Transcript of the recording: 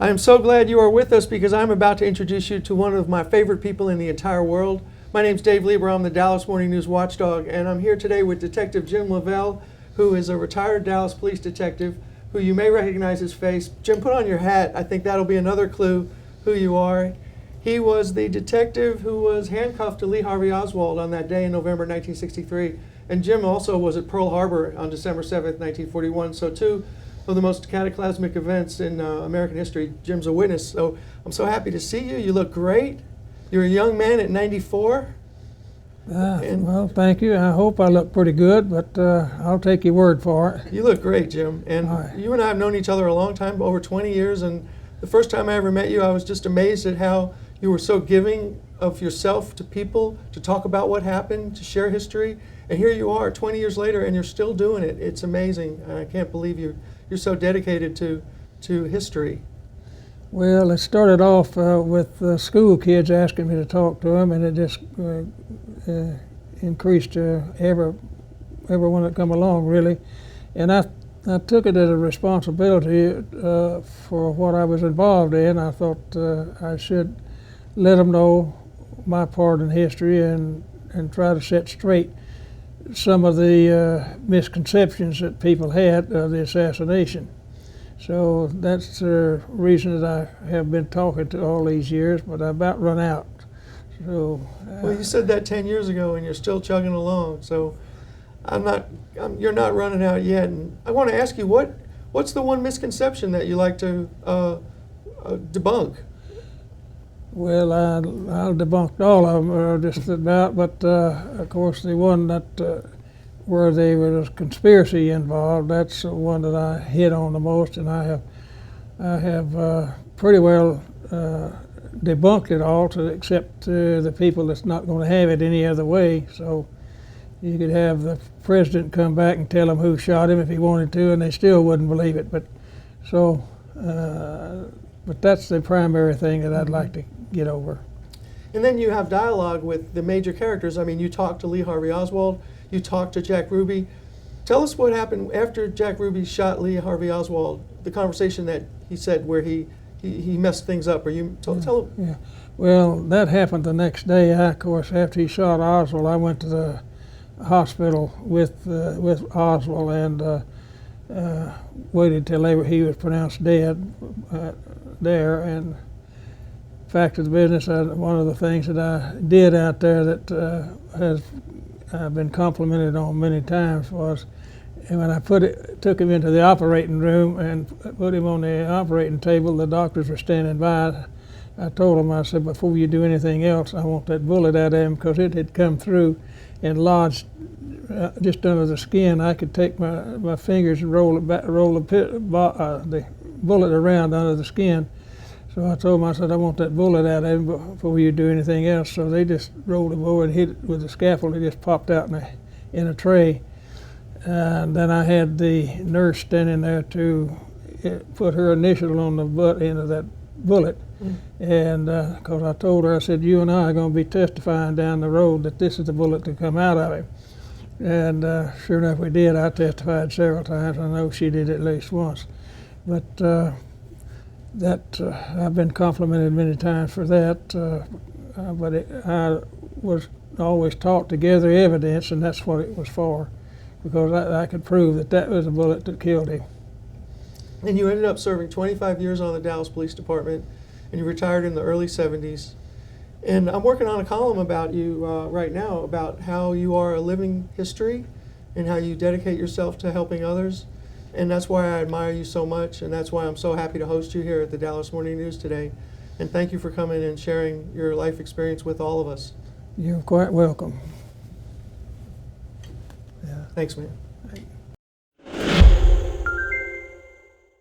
I am so glad you are with us because I'm about to introduce you to one of my favorite people in the entire world. My name's Dave Leavelle. I'm the Dallas Morning News watchdog, and I'm here today with Detective Jim Leavelle, who is a retired Dallas police detective who you may recognize his face. Jim, put on your hat. I think that'll be another clue who you are. He was the detective who was handcuffed to Lee Harvey Oswald on that day in November 1963. And Jim also was at Pearl Harbor on December 7th, 1941. So two of the most cataclysmic events in American history. Jim's a witness. So I'm so happy to see you. You look great. You're a young man at 94. Well, thank you. I hope I look pretty good, but I'll take your word for it. You look great, Jim. And right. You and I have known each other a long time, over 20 years. And the first time I ever met you, I was just amazed at how you were so giving of yourself to people, to talk about what happened, to share history. And here you are 20 years later, and you're still doing it. It's amazing. I can't believe you're so dedicated to history. Well, it started off with school kids asking me to talk to them, and it just increased to everyone that come along, really. And I took it as a responsibility for what I was involved in. I thought I should let them know my part in history and try to set straight some of the misconceptions that people had of the assassination. So that's the reason that I have been talking to all these years, but I about run out. So well, you said that 10 years ago, and you're still chugging along. So you're not running out yet. And I want to ask you, what's the one misconception that you like to debunk? Well, I'll debunk all of them just about, but of course the one that where there was a conspiracy involved, that's the one that I hit on the most, and I have pretty well debunked it all, except the people that's not going to have it any other way. So you could have the president come back and tell him who shot him if he wanted to, and they still wouldn't believe it. But that's the primary thing that I'd like to get over. And then you have dialogue with the major characters. I mean, you talked to Lee Harvey Oswald, you talked to Jack Ruby. Tell us what happened after Jack Ruby shot Lee Harvey Oswald, the conversation that he said where he messed things up. Or you tell him. Yeah. Well, that happened the next day. Of course, after he shot Oswald, I went to the hospital with Oswald and waited till he was pronounced dead there. And fact of the business, one of the things that I did out there that I've been complimented on many times was, and when I took him into the operating room and put him on the operating table, the doctors were standing by. I told them, I said, before you do anything else, I want that bullet out of him, because it had come through and lodged just under the skin. I could take my fingers and roll the bullet around under the skin. So I told them, I said, I want that bullet out of him before you do anything else. So they just rolled him over and hit it with the scaffold. It just popped out in a tray. And then I had the nurse standing there to put her initial on the butt end of that bullet. And because I told her, I said, you and I are going to be testifying down the road that this is the bullet to come out of him. And sure enough, we did. I testified several times. I know she did at least once. But I've been complimented many times for that, but I was always taught to gather evidence, and that's what it was for, because I could prove that was a bullet that killed him. And you ended up serving 25 years on the Dallas Police Department, and you retired in the early 70s. And I'm working on a column about you right now, about how you are a living history and how you dedicate yourself to helping others. And that's why I admire you so much, and that's why I'm so happy to host you here at the Dallas Morning News today. And thank you for coming and sharing your life experience with all of us. You're quite welcome. Thanks, man.